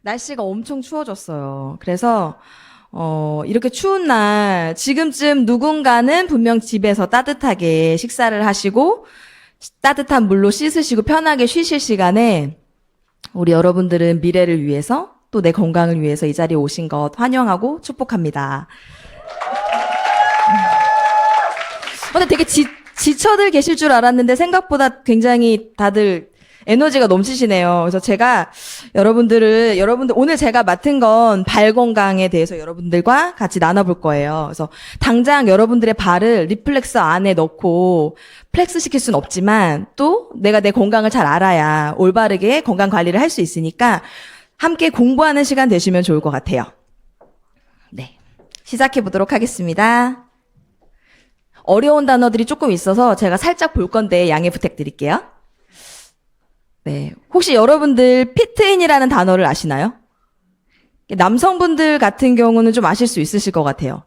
날씨가 엄청 추워졌어요. 그래서 이렇게 추운 날 지금쯤 누군가는 분명 집에서 따뜻하게 식사를 하시고 따뜻한 물로 씻으시고 편하게 쉬실 시간에 우리 여러분들은 미래를 위해서 또 내 건강을 위해서 이 자리에 오신 것 환영하고 축복합니다. 근데 되게 지쳐들 계실 줄 알았는데 생각보다 굉장히 다들 에너지가 넘치시네요. 그래서 제가 여러분들 오늘 제가 맡은 건 발 건강에 대해서 여러분들과 같이 나눠볼 거예요. 그래서 당장 여러분들의 발을 리플렉서 안에 넣고 플렉스 시킬 수는 없지만 또 내가 내 건강을 잘 알아야 올바르게 건강 관리를 할 수 있으니까 함께 공부하는 시간 되시면 좋을 것 같아요. 네. 시작해 보도록 하겠습니다. 어려운 단어들이 조금 있어서 제가 살짝 볼 건데 양해 부탁드릴게요. 네. 혹시 여러분들 피트인이라는 단어를 아시나요? 남성분들 같은 경우는 좀 아실 수 있으실 것 같아요.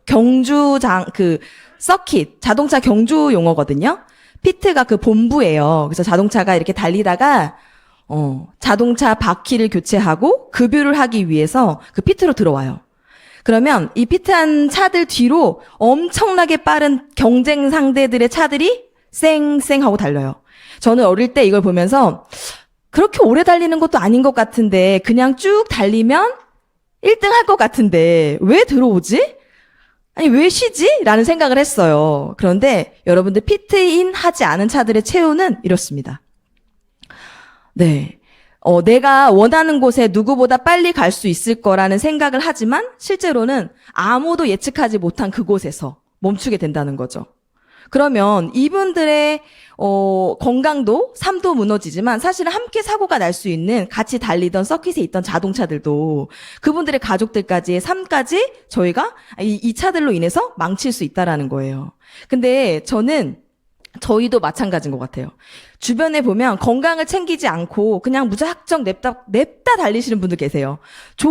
서킷, 자동차 경주 용어거든요. 피트가 그 본부예요. 그래서 자동차가 이렇게 달리다가, 자동차 바퀴를 교체하고 급유를 하기 위해서 그 피트로 들어와요. 그러면 이 피트한 차들 뒤로 엄청나게 빠른 경쟁 상대들의 차들이 쌩쌩 하고 달려요. 저는 어릴 때 이걸 보면서 그렇게 오래 달리는 것도 아닌 것 같은데 그냥 쭉 달리면 1등 할 것 같은데 왜 들어오지? 아니 왜 쉬지? 라는 생각을 했어요. 그런데 여러분들 피트인 하지 않은 차들의 최후는 이렇습니다. 네. 내가 원하는 곳에 누구보다 빨리 갈 수 있을 거라는 생각을 하지만 실제로는 아무도 예측하지 못한 그곳에서 멈추게 된다는 거죠. 그러면 이분들의 건강도 삶도 무너지지만 사실은 함께 사고가 날 수 있는 같이 달리던 서킷에 있던 자동차들도 그분들의 가족들까지의 삶까지 저희가 이 차들로 인해서 망칠 수 있다라는 거예요. 근데 저희도 마찬가지인 것 같아요. 주변에 보면 건강을 챙기지 않고 그냥 무작정 냅다 달리시는 분들 계세요.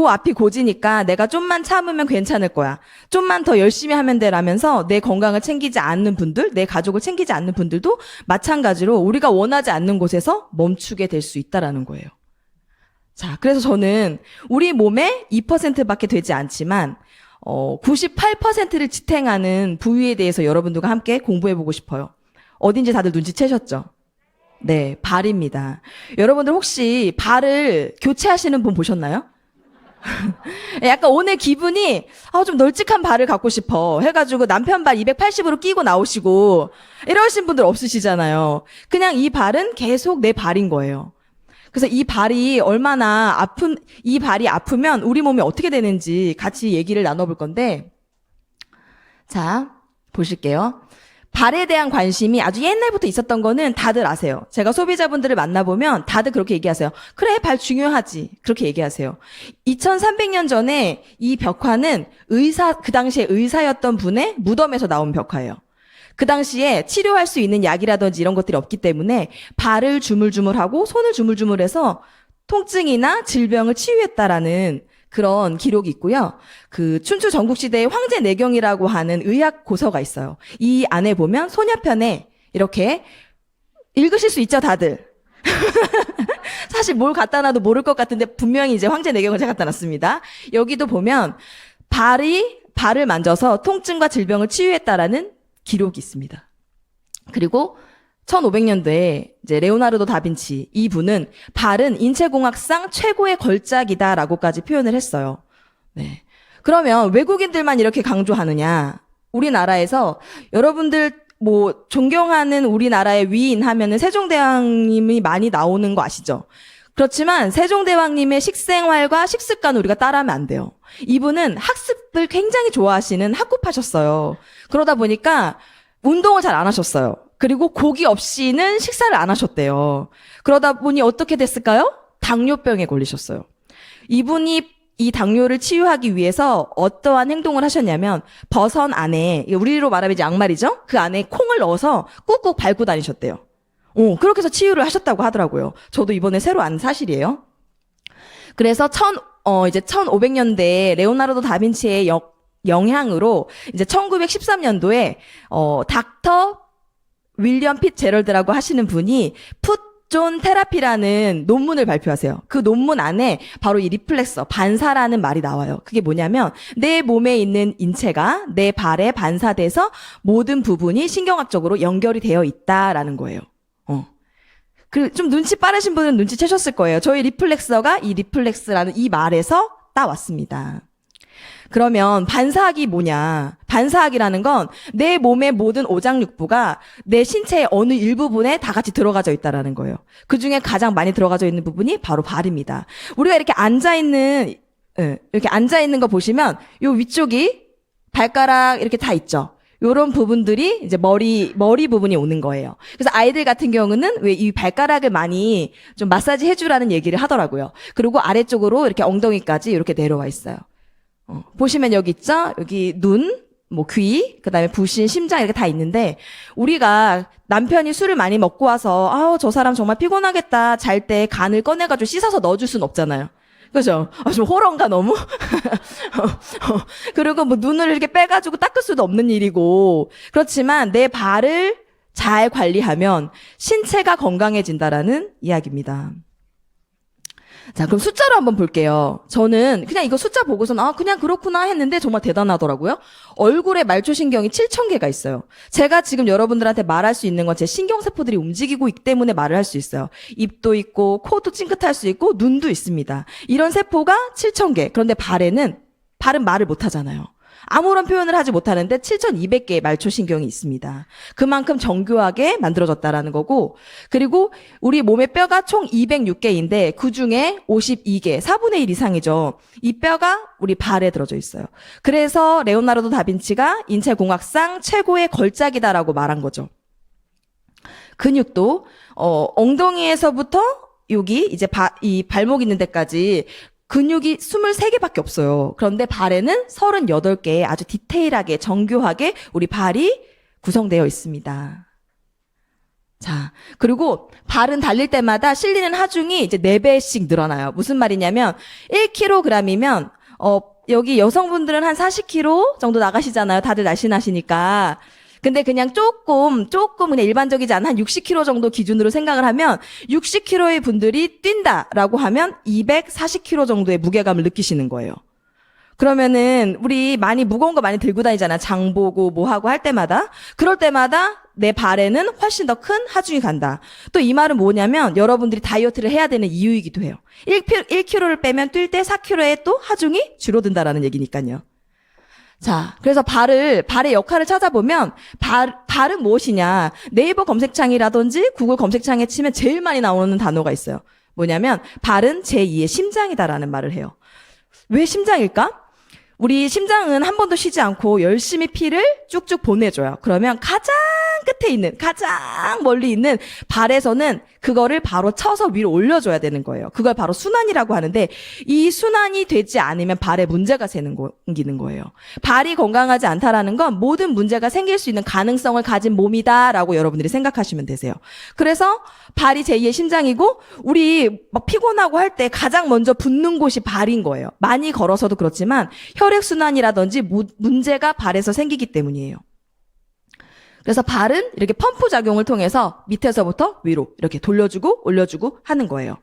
앞이 고지니까 내가 좀만 참으면 괜찮을 거야. 좀만 더 열심히 하면 되라면서 내 건강을 챙기지 않는 분들, 내 가족을 챙기지 않는 분들도 마찬가지로 우리가 원하지 않는 곳에서 멈추게 될 수 있다라는 거예요. 자, 그래서 저는 우리 몸의 2%밖에 되지 않지만 98%를 지탱하는 부위에 대해서 여러분들과 함께 공부해보고 싶어요. 어딘지 다들 눈치채셨죠? 네, 발입니다. 여러분들 혹시 발을 교체하시는 분 보셨나요? 약간 오늘 기분이 좀 널찍한 발을 갖고 싶어 해가지고 남편 발 280으로 끼고 나오시고 이러신 분들 없으시잖아요. 그냥 이 발은 계속 내 발인 거예요. 그래서 이 발이 이 발이 아프면 우리 몸이 어떻게 되는지 같이 얘기를 나눠볼 건데, 자, 보실게요. 발에 대한 관심이 아주 옛날부터 있었던 거는 다들 아세요. 제가 소비자분들을 만나보면 다들 그렇게 얘기하세요. 그래, 발 중요하지. 그렇게 얘기하세요. 2300년 전에 이 벽화는 그 당시에 의사였던 분의 무덤에서 나온 벽화예요. 그 당시에 치료할 수 있는 약이라든지 이런 것들이 없기 때문에 발을 주물주물하고 손을 주물주물해서 통증이나 질병을 치유했다라는 그런 기록이 있고요. 그 춘추 전국시대의 황제내경이라고 하는 의학 고서가 있어요. 이 안에 보면 소녀편에 이렇게 읽으실 수 있죠, 다들? 사실 뭘 갖다 놔도 모를 것 같은데 분명히 이제 황제내경을 제가 갖다 놨습니다. 여기도 보면 발을 만져서 통증과 질병을 치유했다라는 기록이 있습니다. 그리고 1500년도에 이제 레오나르도 다빈치 이분은 발은 인체공학상 최고의 걸작이다라고까지 표현을 했어요. 네. 그러면 외국인들만 이렇게 강조하느냐? 우리나라에서 여러분들 존경하는 우리나라의 위인 하면은 세종대왕님이 많이 나오는 거 아시죠? 그렇지만 세종대왕님의 식생활과 식습관을 우리가 따라하면 안 돼요. 이분은 학습을 굉장히 좋아하시는 학구파셨어요. 그러다 보니까 운동을 잘 안 하셨어요. 그리고 고기 없이는 식사를 안 하셨대요. 그러다 보니 어떻게 됐을까요? 당뇨병에 걸리셨어요. 이분이 이 당뇨를 치유하기 위해서 어떠한 행동을 하셨냐면 버선 안에, 우리로 말하면 이제 양말이죠? 그 안에 콩을 넣어서 꾹꾹 밟고 다니셨대요. 그렇게 해서 치유를 하셨다고 하더라고요. 저도 이번에 새로 안 사실이에요. 그래서 이제 1500년대에 레오나르도 다빈치의 영향으로 이제 1913년도에 닥터 윌리엄 핏제럴드라고 하시는 분이 풋 존 테라피라는 논문을 발표하세요. 그 논문 안에 바로 이 리플렉서, 반사라는 말이 나와요. 그게 뭐냐면 내 몸에 있는 인체가 내 발에 반사돼서 모든 부분이 신경학적으로 연결이 되어 있다라는 거예요. 좀 눈치 빠르신 분은 눈치채셨을 거예요. 저희 리플렉서가 이 리플렉스라는 이 말에서 따왔습니다. 그러면 반사학이 뭐냐? 반사학이라는 건 내 몸의 모든 오장육부가 내 신체의 어느 일부분에 다 같이 들어가져 있다라는 거예요. 그 중에 가장 많이 들어가져 있는 부분이 바로 발입니다. 우리가 이렇게 이렇게 앉아 있는 거 보시면 요 위쪽이 발가락 이렇게 다 있죠. 요런 부분들이 이제 머리 부분이 오는 거예요. 그래서 아이들 같은 경우는 왜 이 발가락을 많이 좀 마사지 해주라는 얘기를 하더라고요. 그리고 아래쪽으로 이렇게 엉덩이까지 이렇게 내려와 있어요. 보시면 여기 있죠? 여기 눈, 귀, 그 다음에 부신, 심장 이렇게 다 있는데, 우리가 남편이 술을 많이 먹고 와서, 저 사람 정말 피곤하겠다. 잘 때 간을 꺼내가지고 씻어서 넣어줄 순 없잖아요. 그죠? 좀 호런가 너무? 그리고 눈을 이렇게 빼가지고 닦을 수도 없는 일이고, 그렇지만 내 발을 잘 관리하면 신체가 건강해진다라는 이야기입니다. 자, 그럼 숫자로 한번 볼게요. 저는 그냥 이거 숫자 보고서는 그냥 그렇구나 했는데 정말 대단하더라고요. 얼굴에 말초신경이 7,000개가 있어요. 제가 지금 여러분들한테 말할 수 있는 건 제 신경세포들이 움직이고 있기 때문에 말을 할 수 있어요. 입도 있고 코도 찡긋할 수 있고 눈도 있습니다. 이런 세포가 7,000개. 그런데 발은 말을 못 하잖아요. 아무런 표현을 하지 못하는데 7,200개의 말초신경이 있습니다. 그만큼 정교하게 만들어졌다라는 거고, 그리고 우리 몸의 뼈가 총 206개인데 그중에 52개, 4분의 1 이상이죠. 이 뼈가 우리 발에 들어져 있어요. 그래서 레오나르도 다빈치가 인체공학상 최고의 걸작이다라고 말한 거죠. 근육도 엉덩이에서부터 여기 이제 이 발목 있는 데까지 근육이 23개밖에 없어요. 그런데 발에는 38개의 아주 디테일하게 정교하게 우리 발이 구성되어 있습니다. 자, 그리고 발은 달릴 때마다 실리는 하중이 이제 4배씩 늘어나요. 무슨 말이냐면 1kg이면 여기 여성분들은 한 40kg 정도 나가시잖아요. 다들 날씬하시니까. 근데 그냥 조금 그냥 일반적이지 않은 한 60kg 정도 기준으로 생각을 하면 60kg의 분들이 뛴다라고 하면 240kg 정도의 무게감을 느끼시는 거예요. 그러면은 우리 많이 무거운 거 많이 들고 다니잖아. 장 보고 뭐 하고 할 때마다. 그럴 때마다 내 발에는 훨씬 더 큰 하중이 간다. 또 이 말은 뭐냐면 여러분들이 다이어트를 해야 되는 이유이기도 해요. 1kg를 빼면 뛸 때 4kg의 또 하중이 줄어든다라는 얘기니까요. 자, 그래서 발의 역할을 찾아보면 발은 무엇이냐? 네이버 검색창이라든지 구글 검색창에 치면 제일 많이 나오는 단어가 있어요. 뭐냐면 발은 제2의 심장이다라는 말을 해요. 왜 심장일까? 우리 심장은 한 번도 쉬지 않고 열심히 피를 쭉쭉 보내줘요. 그러면 가장 끝에 있는, 가장 멀리 있는 발에서는 그거를 바로 쳐서 위로 올려줘야 되는 거예요. 그걸 바로 순환이라고 하는데 이 순환이 되지 않으면 발에 문제가 생기는 거예요. 발이 건강하지 않다라는 건 모든 문제가 생길 수 있는 가능성을 가진 몸이다라고 여러분들이 생각하시면 되세요. 그래서 발이 제2의 심장이고 우리 막 피곤하고 할 때 가장 먼저 붓는 곳이 발인 거예요. 많이 걸어서도 그렇지만 혈액순환이라든지 문제가 발에서 생기기 때문이에요. 그래서 발은 이렇게 펌프 작용을 통해서 밑에서부터 위로 이렇게 돌려주고 올려주고 하는 거예요.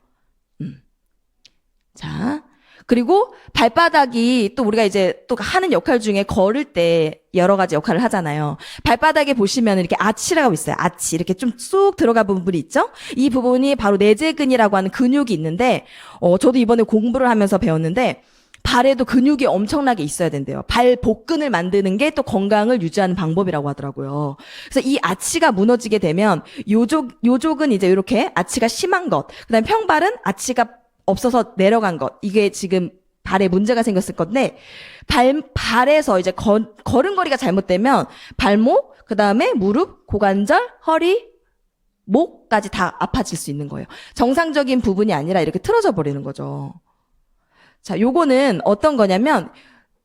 자, 그리고 발바닥이 또 우리가 이제 또 하는 역할 중에 걸을 때 여러 가지 역할을 하잖아요. 발바닥에 보시면 이렇게 아치라고 있어요. 아치 이렇게 좀 쑥 들어가 부분이 있죠. 이 부분이 바로 내재근이라고 하는 근육이 있는데 저도 이번에 공부를 하면서 배웠는데 발에도 근육이 엄청나게 있어야 된대요. 발 복근을 만드는 게 또 건강을 유지하는 방법이라고 하더라고요. 그래서 이 아치가 무너지게 되면 요족은 이제 이렇게 아치가 심한 것, 그다음에 평발은 아치가 없어서 내려간 것, 이게 지금 발에 문제가 생겼을 건데 발에서 이제 걸음걸이가 잘못되면 발목, 그다음에 무릎, 고관절, 허리, 목까지 다 아파질 수 있는 거예요. 정상적인 부분이 아니라 이렇게 틀어져 버리는 거죠. 자, 요거는 어떤 거냐면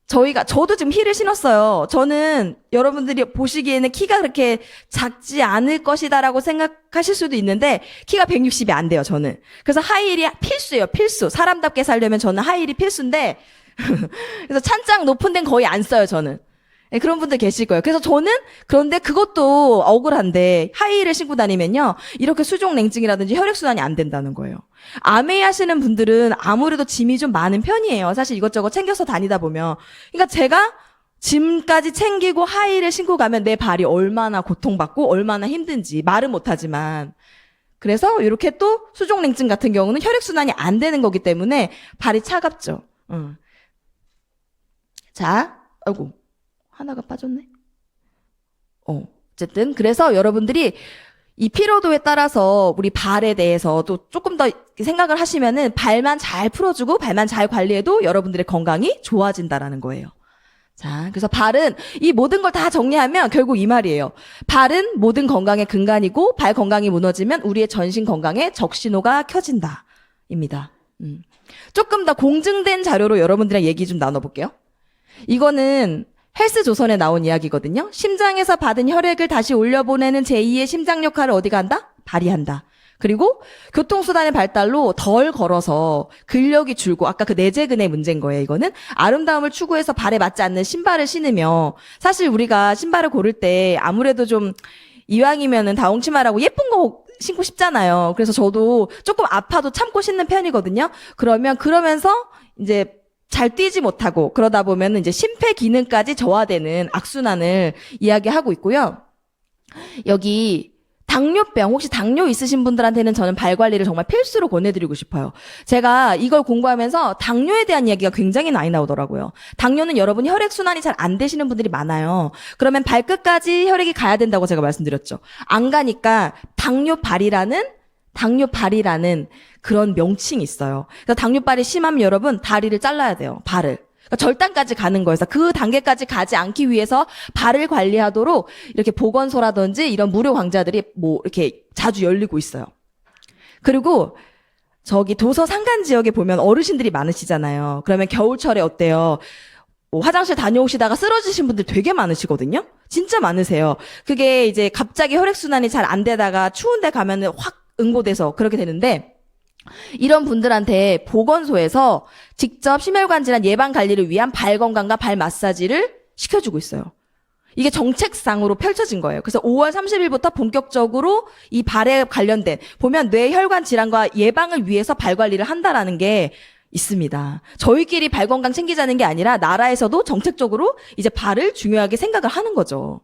저도 지금 힐을 신었어요. 저는 여러분들이 보시기에는 키가 그렇게 작지 않을 것이다라고 생각하실 수도 있는데 키가 160이 안 돼요, 저는. 그래서 하이힐이 필수예요, 필수. 사람답게 살려면 저는 하이힐이 필수인데 그래서 찬장 높은 데는 거의 안 써요, 저는. 네, 그런 분들 계실 거예요. 그래서 저는 그런데 그것도 억울한데 하이힐을 신고 다니면요. 이렇게 수족냉증이라든지 혈액순환이 안 된다는 거예요. 아메이 하시는 분들은 아무래도 짐이 좀 많은 편이에요. 사실 이것저것 챙겨서 다니다 보면. 그러니까 제가 짐까지 챙기고 하이힐을 신고 가면 내 발이 얼마나 고통받고 얼마나 힘든지 말은 못하지만. 그래서 이렇게 또 수족냉증 같은 경우는 혈액순환이 안 되는 거기 때문에 발이 차갑죠. 자, 아이고. 하나가 빠졌네. 어쨌든 그래서 여러분들이 이 피로도에 따라서 우리 발에 대해서 또 조금 더 생각을 하시면은 발만 잘 풀어주고 발만 잘 관리해도 여러분들의 건강이 좋아진다라는 거예요. 자, 그래서 발은 이 모든 걸 다 정리하면 결국 이 말이에요. 발은 모든 건강의 근간이고 발 건강이 무너지면 우리의 전신 건강에 적신호가 켜진다. 입니다. 조금 더 공증된 자료로 여러분들이랑 얘기 좀 나눠볼게요. 이거는 헬스조선에 나온 이야기거든요. 심장에서 받은 혈액을 다시 올려보내는 제2의 심장 역할을 어디가 한다? 발이 한다. 그리고 교통수단의 발달로 덜 걸어서 근력이 줄고 아까 그 내재근의 문제인 거예요. 이거는 아름다움을 추구해서 발에 맞지 않는 신발을 신으며 사실 우리가 신발을 고를 때 아무래도 좀 이왕이면은 다홍치마라고 예쁜 거 신고 싶잖아요. 그래서 저도 조금 아파도 참고 신는 편이거든요. 그러면서 이제 잘 뛰지 못하고 그러다 보면 이제 심폐 기능까지 저하되는 악순환을 이야기하고 있고요. 여기 당뇨병, 혹시 당뇨 있으신 분들한테는 저는 발 관리를 정말 필수로 권해드리고 싶어요. 제가 이걸 공부하면서 당뇨에 대한 이야기가 굉장히 많이 나오더라고요. 당뇨는 여러분이 혈액순환이 잘 안 되시는 분들이 많아요. 그러면 발끝까지 혈액이 가야 된다고 제가 말씀드렸죠. 안 가니까 당뇨발이라는 그런 명칭이 있어요. 그래서 당뇨발이 심하면 여러분 다리를 잘라야 돼요. 발을. 그러니까 절단까지 가는 거예요. 그 단계까지 가지 않기 위해서 발을 관리하도록 이렇게 보건소라든지 이런 무료 강좌들이 뭐 이렇게 자주 열리고 있어요. 그리고 저기 도서 산간 지역에 보면 어르신들이 많으시잖아요. 그러면 겨울철에 어때요? 뭐 화장실 다녀오시다가 쓰러지신 분들 되게 많으시거든요. 진짜 많으세요. 그게 이제 갑자기 혈액순환이 잘 안 되다가 추운 데 가면은 확 응고돼서 그렇게 되는데 이런 분들한테 보건소에서 직접 심혈관 질환 예방 관리를 위한 발 건강과 발 마사지를 시켜주고 있어요. 이게 정책상으로 펼쳐진 거예요. 그래서 5월 30일부터 본격적으로 이 발에 관련된 보면 뇌혈관 질환과 예방을 위해서 발 관리를 한다라는 게 있습니다. 저희끼리 발 건강 챙기자는 게 아니라 나라에서도 정책적으로 이제 발을 중요하게 생각을 하는 거죠.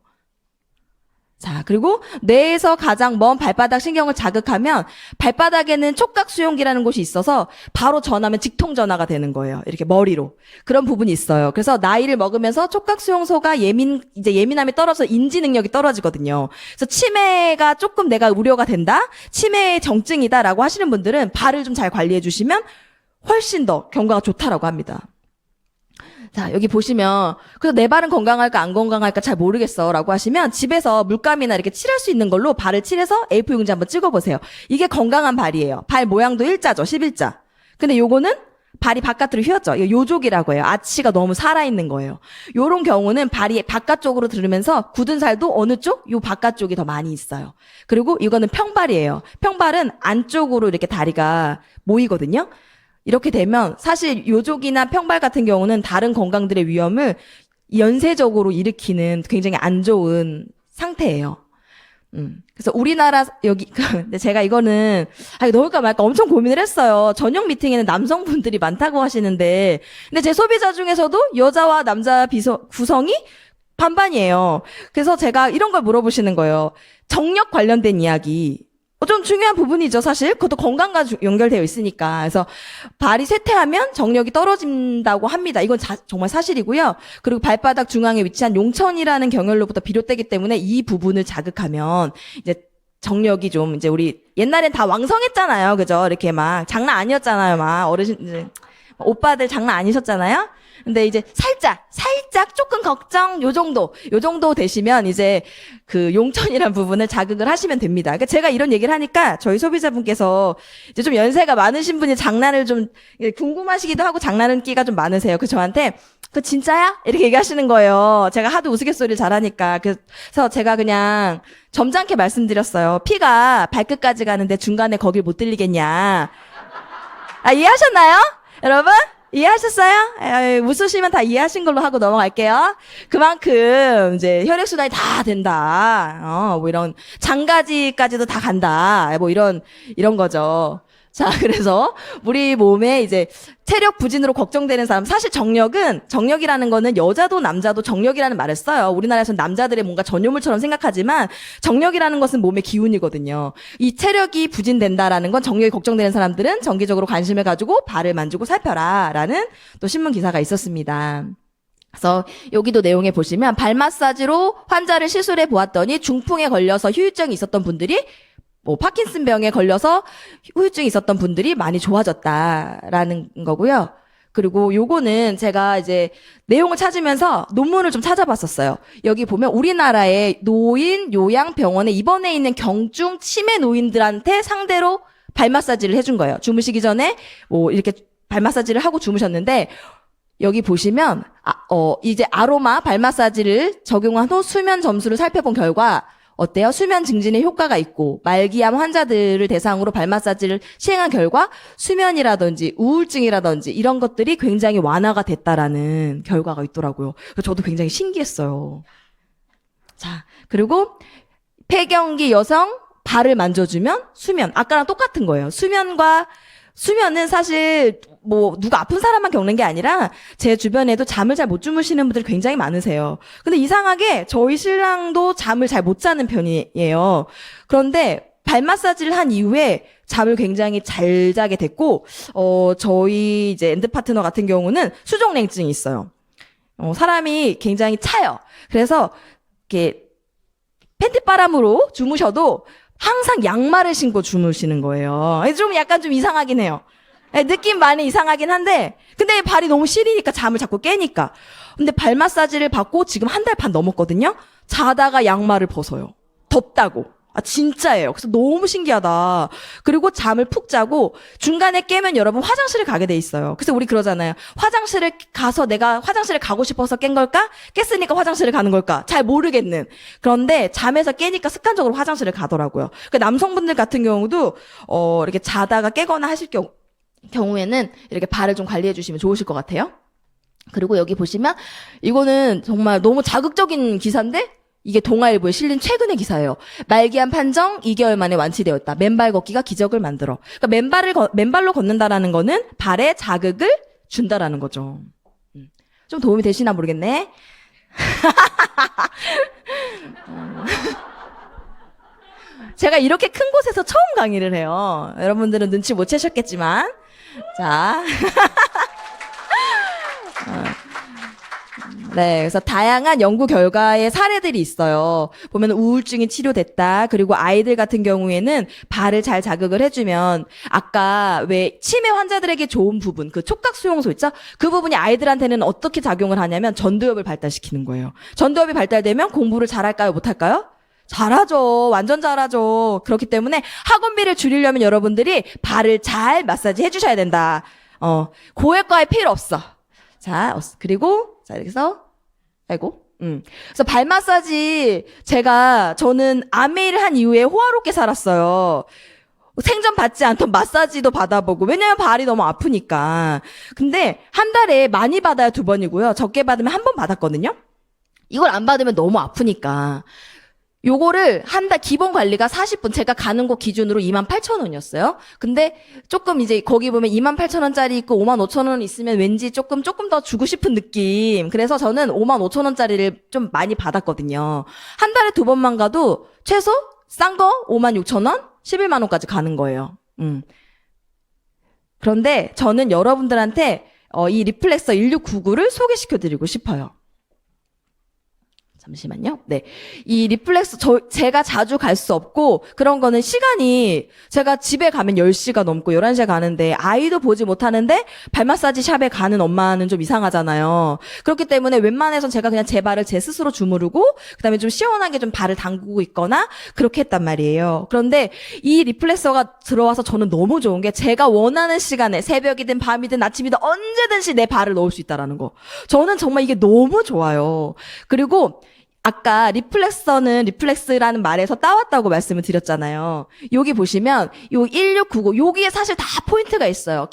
자, 그리고 뇌에서 가장 먼 발바닥 신경을 자극하면 발바닥에는 촉각 수용기라는 곳이 있어서 바로 전하면 직통 전화가 되는 거예요. 이렇게 머리로. 그런 부분이 있어요. 그래서 나이를 먹으면서 촉각 수용소가 예민함이 떨어져 인지 능력이 떨어지거든요. 그래서 치매가 조금 내가 우려가 된다? 치매의 정증이다라고 하시는 분들은 발을 좀 잘 관리해 주시면 훨씬 더 경과가 좋다라고 합니다. 자, 여기 보시면 그래서 내 발은 건강할까 안 건강할까 잘 모르겠어 라고 하시면 집에서 물감이나 이렇게 칠할 수 있는 걸로 발을 칠해서 A4 용지 한번 찍어보세요. 이게 건강한 발이에요. 발 모양도 일자죠. 11자. 근데 요거는 발이 바깥으로 휘었죠. 이거 요족이라고 해요. 아치가 너무 살아있는 거예요. 요런 경우는 발이 바깥쪽으로 들으면서 굳은 살도 어느 쪽? 요 바깥쪽이 더 많이 있어요. 그리고 이거는 평발이에요. 평발은 안쪽으로 이렇게 다리가 모이거든요. 이렇게 되면 사실 요족이나 평발 같은 경우는 다른 건강들의 위험을 연쇄적으로 일으키는 굉장히 안 좋은 상태예요. 그래서 우리나라 여기 근데 제가 이거는 넣을까 말까 엄청 고민을 했어요. 저녁 미팅에는 남성분들이 많다고 하시는데 근데 제 소비자 중에서도 여자와 남자 구성이 반반이에요. 그래서 제가 이런 걸 물어보시는 거예요. 정력 관련된 이야기. 좀 중요한 부분이죠, 사실. 그것도 건강과 연결되어 있으니까. 그래서 발이 쇠퇴하면 정력이 떨어진다고 합니다. 이건 정말 사실이고요. 그리고 발바닥 중앙에 위치한 용천이라는 경혈로부터 비롯되기 때문에 이 부분을 자극하면 이제 정력이 좀 이제 우리 옛날엔 다 왕성했잖아요. 그죠? 이렇게 막 장난 아니었잖아요. 막 어르신 이제 오빠들 장난 아니셨잖아요. 근데 이제 살짝 조금 걱정 요 정도 되시면 이제 그 용천이란 부분을 자극을 하시면 됩니다. 그러니까 제가 이런 얘기를 하니까 저희 소비자분께서 이제 좀 연세가 많으신 분이 장난을 좀 궁금하시기도 하고 장난기가 좀 많으세요. 그 저한테 그 진짜야? 이렇게 얘기하시는 거예요. 제가 하도 우스갯소리를 잘하니까. 그래서 제가 그냥 점잖게 말씀드렸어요. 피가 발끝까지 가는데 중간에 거길 못 들리겠냐. 이해하셨나요? 여러분? 이해하셨어요? 웃으시면 다 이해하신 걸로 하고 넘어갈게요. 그만큼 이제 혈액순환이 다 된다. 뭐 이런 장가지까지도 다 간다. 뭐 이런 거죠. 자, 그래서 우리 몸에 이제 체력 부진으로 걱정되는 사람, 사실 정력이라는 거는 여자도 남자도 정력이라는 말을 써요. 우리나라에서는 남자들의 뭔가 전유물처럼 생각하지만 정력이라는 것은 몸의 기운이거든요. 이 체력이 부진된다라는 건 정력이 걱정되는 사람들은 정기적으로 관심을 가지고 발을 만지고 살펴라 라는 또 신문 기사가 있었습니다. 그래서 여기도 내용에 보시면 발 마사지로 환자를 시술해 보았더니 중풍에 걸려서 후유증이 있었던 분들이 파킨슨병에 걸려서 후유증이 있었던 분들이 많이 좋아졌다라는 거고요. 그리고 요거는 제가 이제 내용을 찾으면서 논문을 좀 찾아봤었어요. 여기 보면 우리나라의 노인 요양병원에 입원해 있는 경중 치매 노인들한테 상대로 발 마사지를 해준 거예요. 주무시기 전에 이렇게 발 마사지를 하고 주무셨는데 여기 보시면 이제 아로마 발 마사지를 적용한 후 수면 점수를 살펴본 결과 어때요? 수면 증진에 효과가 있고 말기암 환자들을 대상으로 발 마사지를 시행한 결과 수면이라든지 우울증이라든지 이런 것들이 굉장히 완화가 됐다라는 결과가 있더라고요. 그래서 저도 굉장히 신기했어요. 자, 그리고 폐경기 여성 발을 만져주면 수면, 아까랑 똑같은 거예요. 수면은 사실 누가 아픈 사람만 겪는 게 아니라 제 주변에도 잠을 잘 못 주무시는 분들이 굉장히 많으세요. 근데 이상하게 저희 신랑도 잠을 잘 못 자는 편이에요. 그런데 발 마사지를 한 이후에 잠을 굉장히 잘 자게 됐고, 저희 이제 엔드 파트너 같은 경우는 수족냉증이 있어요. 사람이 굉장히 차요. 그래서 이렇게 팬티바람으로 주무셔도 항상 양말을 신고 주무시는 거예요. 약간 좀 이상하긴 해요. 느낌 많이 이상하긴 한데, 근데 발이 너무 시리니까 잠을 자꾸 깨니까. 근데 발 마사지를 받고 지금 1달 반 넘었거든요? 자다가 양말을 벗어요. 덥다고. 진짜예요. 그래서 너무 신기하다. 그리고 잠을 푹 자고 중간에 깨면 여러분 화장실을 가게 돼 있어요. 그래서 우리 그러잖아요. 화장실을 가서 내가 화장실을 가고 싶어서 깬 걸까? 깼으니까 화장실을 가는 걸까? 잘 모르겠는. 그런데 잠에서 깨니까 습관적으로 화장실을 가더라고요. 그 남성분들 같은 경우도 이렇게 자다가 깨거나 하실 경우에는 이렇게 발을 좀 관리해 주시면 좋으실 것 같아요. 그리고 여기 보시면 이거는 정말 너무 자극적인 기사인데 이게 동아일보에 실린 최근의 기사예요. 말기암 판정 2개월 만에 완치되었다. 맨발 걷기가 기적을 만들어. 그러니까 맨발로 걷는다라는 거는 발에 자극을 준다라는 거죠. 좀 도움이 되시나 모르겠네. 제가 이렇게 큰 곳에서 처음 강의를 해요. 여러분들은 눈치 못 채셨겠지만. 자. 네, 그래서 다양한 연구 결과의 사례들이 있어요. 보면 우울증이 치료됐다. 그리고 아이들 같은 경우에는 발을 잘 자극을 해주면 아까 왜 치매 환자들에게 좋은 부분, 그 촉각 수용소 있죠? 그 부분이 아이들한테는 어떻게 작용을 하냐면 전두엽을 발달시키는 거예요. 전두엽이 발달되면 공부를 잘할까요? 못할까요? 잘하죠. 완전 잘하죠. 그렇기 때문에 학원비를 줄이려면 여러분들이 발을 잘 마사지 해주셔야 된다. 고액과의 필요 없어. 자, 그리고 이렇게 해서 그래서 발 마사지 저는 아메이를 한 이후에 호화롭게 살았어요. 생전 받지 않던 마사지도 받아보고, 왜냐면 발이 너무 아프니까. 근데 한 달에 많이 받아야 2번이고요. 적게 받으면 1번 받았거든요. 이걸 안 받으면 너무 아프니까. 요거를 한 달 기본 관리가 40분, 제가 가는 곳 기준으로 28,000원이었어요. 근데 조금 이제 거기 보면 28,000원짜리 있고 55,000원 있으면 왠지 조금 더 주고 싶은 느낌. 그래서 저는 55,000원짜리를 좀 많이 받았거든요. 한 달에 2번만 가도 최소 싼 거 56,000원, 11만 원까지 가는 거예요. 그런데 저는 여러분들한테 이 리플렉서 1699를 소개시켜드리고 싶어요. 잠시만요. 네. 이 리플렉스, 제가 자주 갈 수 없고, 그런 거는 시간이, 제가 집에 가면 10시가 넘고 11시에 가는데, 아이도 보지 못하는데, 발 마사지 샵에 가는 엄마는 좀 이상하잖아요. 그렇기 때문에 웬만해선 제가 그냥 제 발을 제 스스로 주무르고, 그 다음에 좀 시원하게 좀 발을 담그고 있거나, 그렇게 했단 말이에요. 그런데 이 리플렉서가 들어와서 저는 너무 좋은 게, 제가 원하는 시간에, 새벽이든 밤이든 아침이든 언제든지 내 발을 넣을 수 있다라는 거. 저는 정말 이게 너무 좋아요. 그리고, 아까 리플렉서는 리플렉스라는 말에서 따왔다고 말씀을 드렸잖아요. 여기 보시면 요 1699 여기에 사실 다 포인트가 있어요.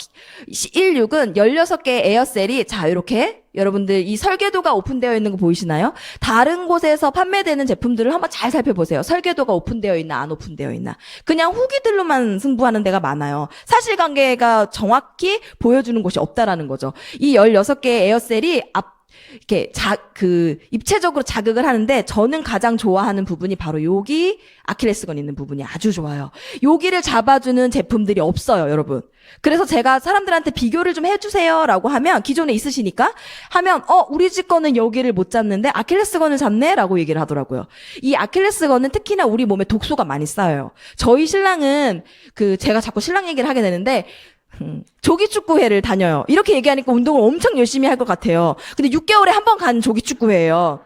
16은 16개의 에어셀이 자 이렇게 여러분들 이 설계도가 오픈되어 있는 거 보이시나요? 다른 곳에서 판매되는 제품들을 한번 잘 살펴보세요. 설계도가 오픈되어 있나 안 오픈되어 있나. 그냥 후기들로만 승부하는 데가 많아요. 사실관계가 정확히 보여주는 곳이 없다라는 거죠. 이 16개의 에어셀이 이렇게 입체적으로 자극을 하는데 저는 가장 좋아하는 부분이 바로 여기 아킬레스건 있는 부분이 아주 좋아요. 여기를 잡아주는 제품들이 없어요, 여러분. 그래서 제가 사람들한테 비교를 좀 해주세요라고 하면 기존에 있으시니까 하면 우리 집 거는 여기를 못 잡는데 아킬레스건을 잡네라고 얘기를 하더라고요. 이 아킬레스건은 특히나 우리 몸에 독소가 많이 쌓여요. 저희 신랑은 제가 자꾸 신랑 얘기를 하게 되는데 조기축구회를 다녀요. 이렇게 얘기하니까 운동을 엄청 열심히 할 것 같아요. 근데 6개월에 한 번 가는 조기축구회예요.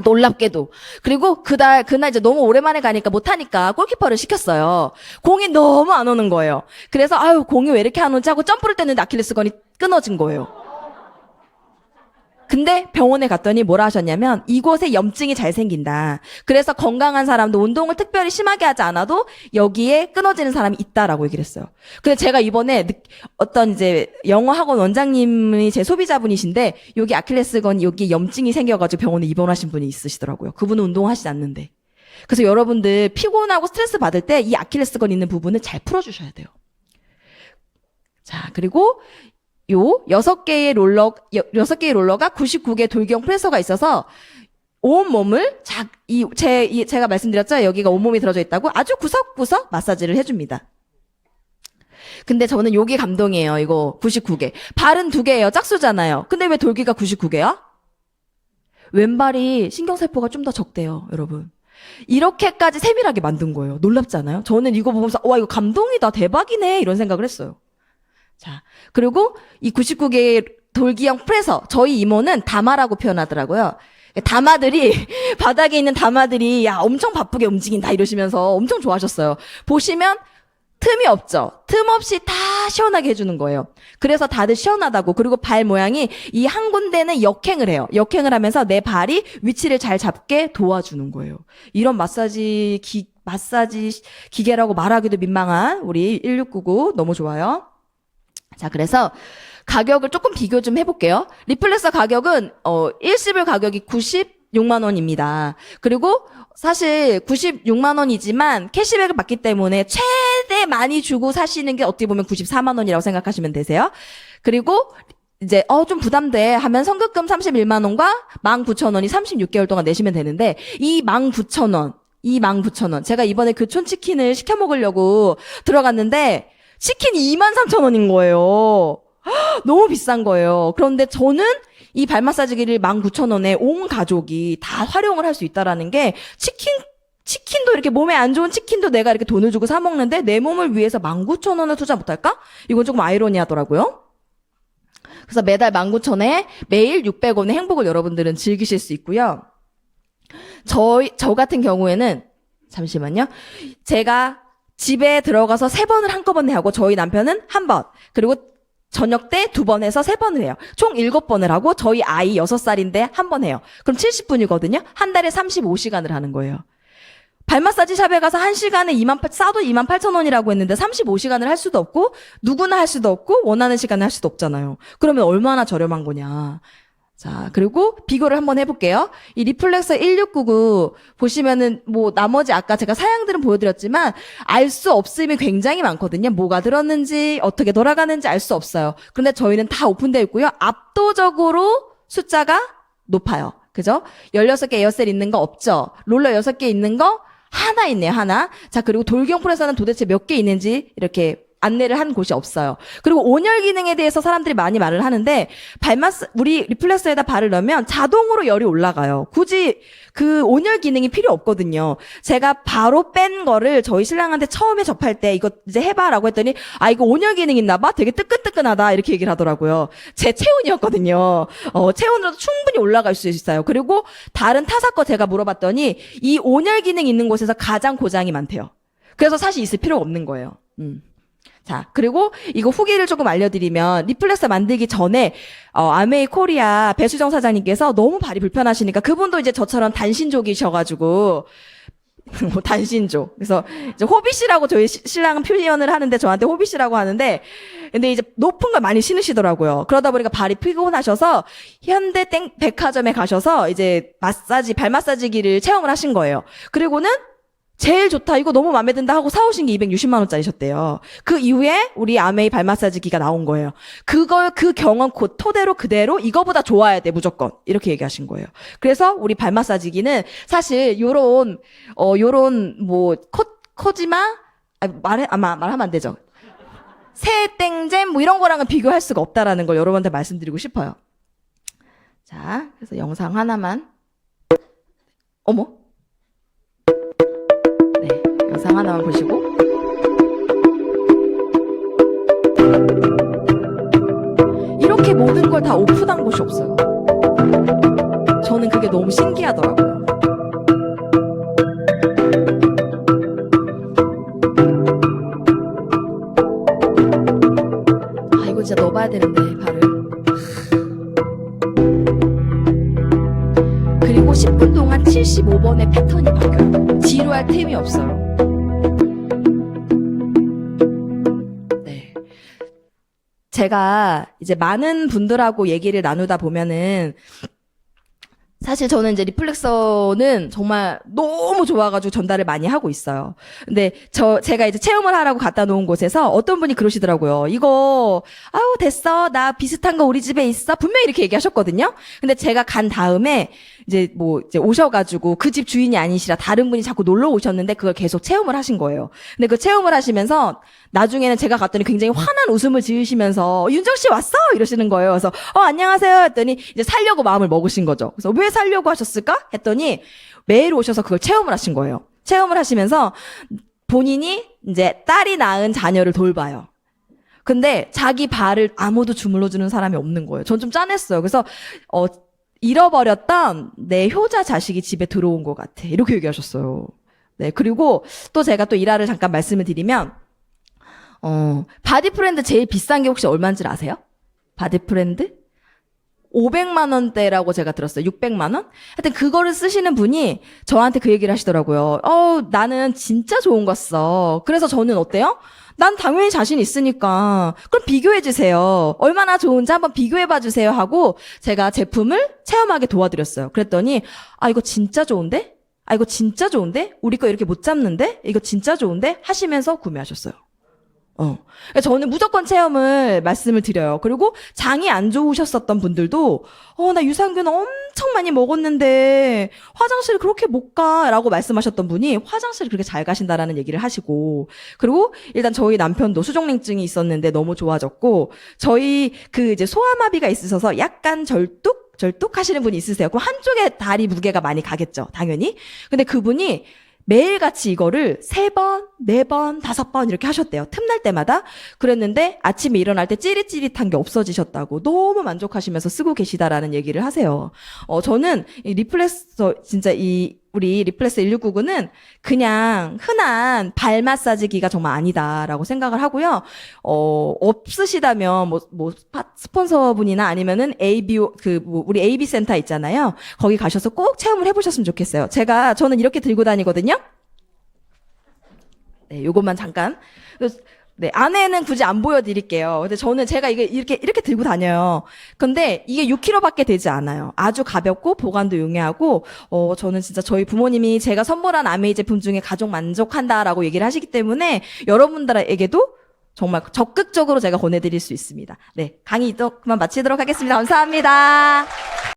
놀랍게도. 그리고 그날 이제 너무 오랜만에 가니까 못하니까 골키퍼를 시켰어요. 공이 너무 안 오는 거예요. 그래서 공이 왜 이렇게 안 오지 하고 점프를 뗐는데 아킬레스건이 끊어진 거예요. 근데 병원에 갔더니 뭐라 하셨냐면 이곳에 염증이 잘 생긴다. 그래서 건강한 사람도 운동을 특별히 심하게 하지 않아도 여기에 끊어지는 사람이 있다라고 얘기를 했어요. 근데 제가 이번에 어떤 이제 영어 학원 원장님이 제 소비자분이신데 여기 아킬레스건 여기 염증이 생겨가지고 병원에 입원하신 분이 있으시더라고요. 그분은 운동하시지 않는데. 그래서 여러분들 피곤하고 스트레스 받을 때 이 아킬레스건 있는 부분을 잘 풀어주셔야 돼요. 자, 그리고 요 6개의 롤러가 99개 돌기형 프레서가 있어서 온몸을 제가 말씀드렸죠? 여기가 온몸이 들어져 있다고 아주 구석구석 마사지를 해줍니다. 근데 저는 요게 감동이에요. 이거 99개. 발은 2개예요. 짝수잖아요. 근데 왜 돌기가 99개야? 왼발이 신경세포가 좀 더 적대요, 여러분. 이렇게까지 세밀하게 만든 거예요. 놀랍지 않아요? 저는 이거 보면서 와 이거 감동이다, 대박이네 이런 생각을 했어요. 자, 그리고 이 99개의 돌기형 프레서, 저희 이모는 다마라고 표현하더라고요. 다마들이, 바닥에 있는 다마들이, 야, 엄청 바쁘게 움직인다, 이러시면서 엄청 좋아하셨어요. 보시면, 틈이 없죠? 틈 없이 다 시원하게 해주는 거예요. 그래서 다들 시원하다고. 그리고 발 모양이 이 한 군데는 역행을 해요. 역행을 하면서 내 발이 위치를 잘 잡게 도와주는 거예요. 이런 마사지 기계라고 말하기도 민망한 우리 1699 너무 좋아요. 자, 그래서 가격을 조금 비교 좀 해볼게요. 리플렉서 가격은 일시불 가격이 96만 원입니다. 그리고 사실 96만 원이지만 캐시백을 받기 때문에 최대 많이 주고 사시는 게 어떻게 보면 94만 원이라고 생각하시면 되세요. 그리고 이제 좀 부담돼 하면 선급금 31만 원과 19,000원이 36개월 동안 내시면 되는데 이 19,000원 제가 이번에 교촌 치킨을 시켜 먹으려고 들어갔는데 치킨이 23,000원인 거예요. 너무 비싼 거예요. 그런데 저는 이 발 마사지기를 19,000원에 온 가족이 다 활용을 할 수 있다라는 게 치킨도 이렇게 몸에 안 좋은 치킨도 내가 이렇게 돈을 주고 사 먹는데 내 몸을 위해서 19,000원을 투자 못할까? 이건 조금 아이러니하더라고요. 그래서 매달 19,000원에 매일 600원의 행복을 여러분들은 즐기실 수 있고요. 저 같은 경우에는 잠시만요. 제가 집에 들어가서 3번을 한꺼번에 하고 저희 남편은 1번, 그리고 저녁 때 2번 해서 3번을 해요. 총 7번을 하고 저희 아이 6살인데 1번 해요. 그럼 70분이거든요. 한 달에 35시간을 하는 거예요. 발 마사지 샵에 가서 1시간에 싸도 28,000원이라고 했는데 35시간을 할 수도 없고 누구나 할 수도 없고 원하는 시간에 할 수도 없잖아요. 그러면 얼마나 저렴한 거냐. 자, 그리고 비교를 한번 해볼게요. 이 리플렉서 1699 보시면은 나머지 아까 제가 사양들은 보여드렸지만 알 수 없음이 굉장히 많거든요. 뭐가 들었는지 어떻게 돌아가는지 알 수 없어요. 그런데 저희는 다 오픈되어 있고요. 압도적으로 숫자가 높아요. 그죠? 16개 에어셀 있는 거 없죠? 롤러 6개 있는 거 하나 있네요, 하나. 자, 그리고 돌기형 프레서는 도대체 몇 개 있는지 이렇게 안내를 한 곳이 없어요. 그리고 온열 기능에 대해서 사람들이 많이 말을 하는데 우리 리플렉서에다 발을 넣으면 자동으로 열이 올라가요. 굳이 그 온열 기능이 필요 없거든요. 제가 바로 뺀 거를 저희 신랑한테 처음에 접할 때 이거 이제 해봐라고 했더니 이거 온열 기능 있나 봐? 되게 뜨끈뜨끈하다 이렇게 얘기를 하더라고요. 제 체온이었거든요. 체온으로도 충분히 올라갈 수 있어요. 그리고 다른 타사 거 제가 물어봤더니 이 온열 기능 있는 곳에서 가장 고장이 많대요. 그래서 사실 있을 필요가 없는 거예요. 자, 그리고 이거 후기를 조금 알려드리면, 리플렉서 만들기 전에, 아메이 코리아 배수정 사장님께서 너무 발이 불편하시니까, 그분도 이제 저처럼 단신족이셔가지고, 뭐 단신족. 그래서 이제 호빗이라고 저희 신랑은 표현을 하는데 저한테 호빗이라고 하는데, 근데 이제 높은 걸 많이 신으시더라고요. 그러다 보니까 발이 피곤하셔서 현대 백화점에 가셔서 이제 발 마사지기를 체험을 하신 거예요. 그리고는 제일 좋다, 이거 너무 마음에 든다 하고 사오신 게 260만 원짜리셨대요. 그 이후에 우리 아메이 발 마사지기가 나온 거예요. 그 경험 토대로 그대로 이거보다 좋아야 돼, 무조건. 이렇게 얘기하신 거예요. 그래서 우리 발 마사지기는 사실 요런 코지마? 말하면 안 되죠. 새땡잼 뭐 이런 거랑은 비교할 수가 없다라는 걸 여러분한테 말씀드리고 싶어요. 자, 그래서 영상 하나만. 어머. 네, 영상 하나만 보시고. 이렇게 모든 걸 다 오픈한 곳이 없어요. 저는 그게 너무 신기하더라고요. 아, 이거 진짜 넣어봐야 되는데, 발을. 그리고 10분 동안 75번의 패턴이 바뀌어요. 지루할 틈이 없어요. 네. 제가 이제 많은 분들하고 얘기를 나누다 보면은, 사실 저는 이제 리플렉서는 정말 너무 좋아가지고 전달을 많이 하고 있어요. 근데 제가 이제 체험을 하라고 갖다 놓은 곳에서 어떤 분이 그러시더라고요. 이거, 아우, 됐어. 나 비슷한 거 우리 집에 있어. 분명히 이렇게 얘기하셨거든요. 근데 제가 간 다음에 이제 오셔가지고 그 집 주인이 아니시라 다른 분이 자꾸 놀러 오셨는데 그걸 계속 체험을 하신 거예요. 근데 그 체험을 하시면서 나중에는 제가 갔더니 굉장히 환한 웃음을 지으시면서 윤정 씨 왔어? 이러시는 거예요. 그래서 안녕하세요 했더니 이제 살려고 마음을 먹으신 거죠. 그래서 왜 살려고 하셨을까? 했더니 매일 오셔서 그걸 체험을 하신 거예요. 체험을 하시면서 본인이 이제 딸이 낳은 자녀를 돌봐요. 근데 자기 발을 아무도 주물러주는 사람이 없는 거예요. 전 좀 짠했어요. 그래서 잃어버렸던 내 효자 자식이 집에 들어온 것 같아. 이렇게 얘기하셨어요. 네. 그리고 또 제가 또 일화를 잠깐 말씀을 드리면, 바디프렌드 제일 비싼 게 혹시 얼마인지 아세요? 바디프렌드? 500만 원대라고 제가 들었어요. 600만 원? 하여튼 그거를 쓰시는 분이 저한테 그 얘기를 하시더라고요. 나는 진짜 좋은 거 써. 그래서 저는 어때요? 난 당연히 자신 있으니까 그럼 비교해 주세요. 얼마나 좋은지 한번 비교해 봐 주세요 하고 제가 제품을 체험하게 도와드렸어요. 그랬더니 이거 진짜 좋은데? 이거 진짜 좋은데? 우리 거 이렇게 못 잡는데? 이거 진짜 좋은데? 하시면서 구매하셨어요. 저는 무조건 체험을 말씀을 드려요. 그리고 장이 안 좋으셨었던 분들도, 나 유산균 엄청 많이 먹었는데, 화장실 그렇게 못 가, 라고 말씀하셨던 분이 화장실 그렇게 잘 가신다라는 얘기를 하시고, 그리고 일단 저희 남편도 수족냉증이 있었는데 너무 좋아졌고, 저희 이제 소아마비가 있으셔서 약간 절뚝 하시는 분이 있으세요. 그럼 한쪽에 다리 무게가 많이 가겠죠, 당연히. 근데 그분이 매일같이 이거를 3번, 4번, 5번 이렇게 하셨대요. 틈날 때마다. 그랬는데 아침에 일어날 때 찌릿찌릿한 게 없어지셨다고 너무 만족하시면서 쓰고 계시다라는 얘기를 하세요. 저는 이 리플렉서 진짜 우리 리플렉서 1699는 그냥 흔한 발 마사지기가 정말 아니다라고 생각을 하고요. 없으시다면 스폰서분이나 아니면은 우리 AB 센터 있잖아요. 거기 가셔서 꼭 체험을 해보셨으면 좋겠어요. 저는 이렇게 들고 다니거든요. 네, 요것만 잠깐. 네, 안에는 굳이 안 보여드릴게요. 근데 제가 이렇게 들고 다녀요. 근데 이게 6kg밖에 되지 않아요. 아주 가볍고 보관도 용이하고, 저는 진짜 저희 부모님이 제가 선물한 아메이 제품 중에 가장 만족한다라고 얘기를 하시기 때문에 여러분들에게도 정말 적극적으로 제가 권해드릴 수 있습니다. 네, 강의 또 그만 마치도록 하겠습니다. 감사합니다.